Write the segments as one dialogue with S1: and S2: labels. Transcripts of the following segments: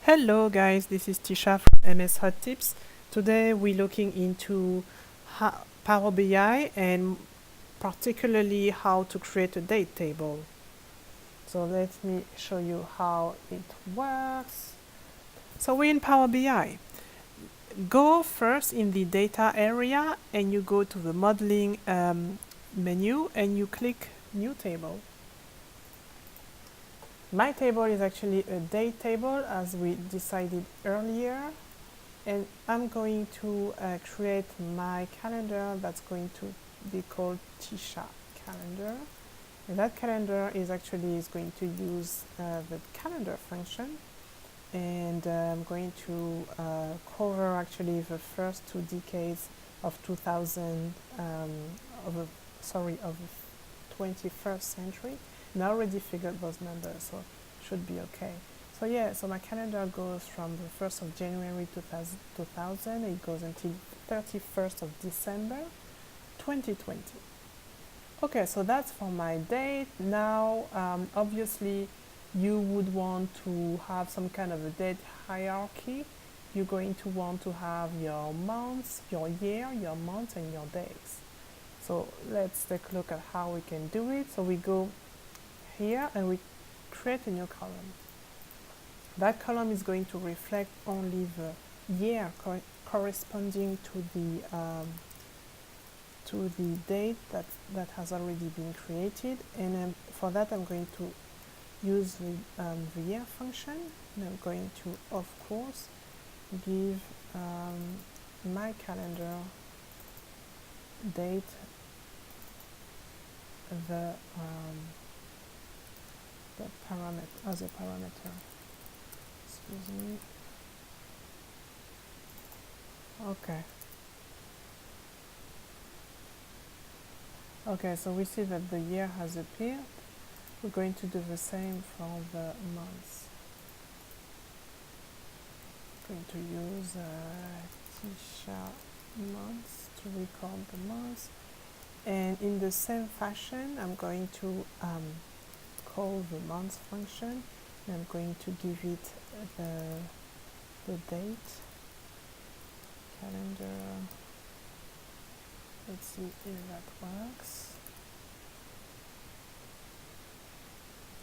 S1: Hello guys, this is Tisha from MS Hot Tips. Today we're looking into Power BI and particularly how to create a date table. So let me show you how it works. So we're in Power BI. Go first in the data area and you go to the modeling menu and you click new table. My table is actually a date table as we decided earlier, and I'm going to create my calendar that's going to be called Tisha calendar, and that calendar is going to use the calendar function, and I'm going to cover actually the first 2 decades of 2000 of the 21st century, and I already figured those numbers, so should be okay. So yeah, so my calendar goes from the 1st of January 2000, it goes until 31st of December 2020. Okay, so that's for my date. Now, obviously, you would want to have some kind of a date hierarchy. You're going to want to have your months, your year, your months, and your days. So let's take a look at how we can do it. So we go here and we create a new column. That column is going to reflect only the year corresponding to the date that has already been created, and for that I'm going to use the year function, and I'm going to, of course, give my calendar date the parameter as a parameter. Excuse me. Okay. Okay, so we see that the year has appeared. We're going to do the same for the months. Going to use Tisha months to record the months, and in the same fashion I'm going to call the months function, and I'm going to give it the date calendar. Let's see if that works.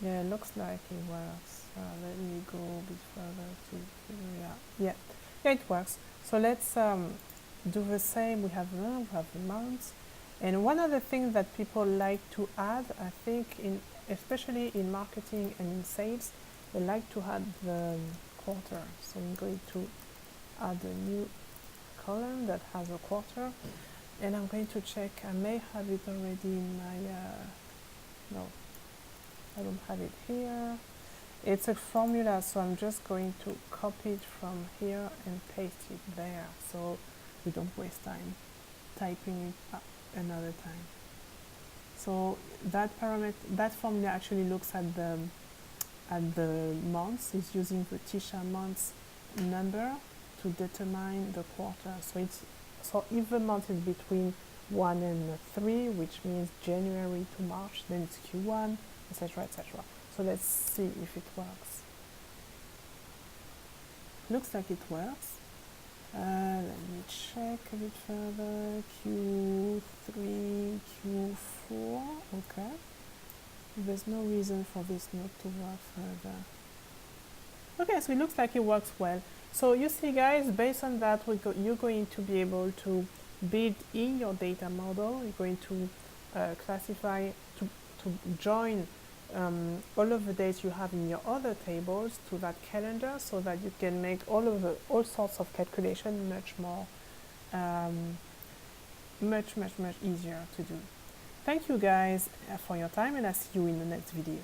S1: Yeah, it looks like it works. Let me go a bit further to figure it out. Yeah, it works. So let's do the same. We have the months, and one of the things that people like to add, I think, especially in marketing and in sales, they like to add the quarter. So I'm going to add a new column that has a quarter, and I'm going to check. I may have it already in my no, I don't have it here. It's a formula, so I'm just going to copy it from here and paste it there, so we don't waste time typing it another time. So that formula actually looks at the months. It's using the Tisha months number to determine the quarter. So if the month is between 1 and 3, which means January to March, then it's Q1, etc., etc. So let's see if it works. Looks like it works. Let me check a bit further. Q3, Q4. Okay. There's no reason for this not to work further. Okay, so it looks like it works well. So you see, guys, based on that, you're going to be able to build in your data model. You're going to classify, to join all of the dates you have in your other tables to that calendar, so that you can make all sorts of calculation much more, much easier to do. Thank you guys for your time, and I'll see you in the next video.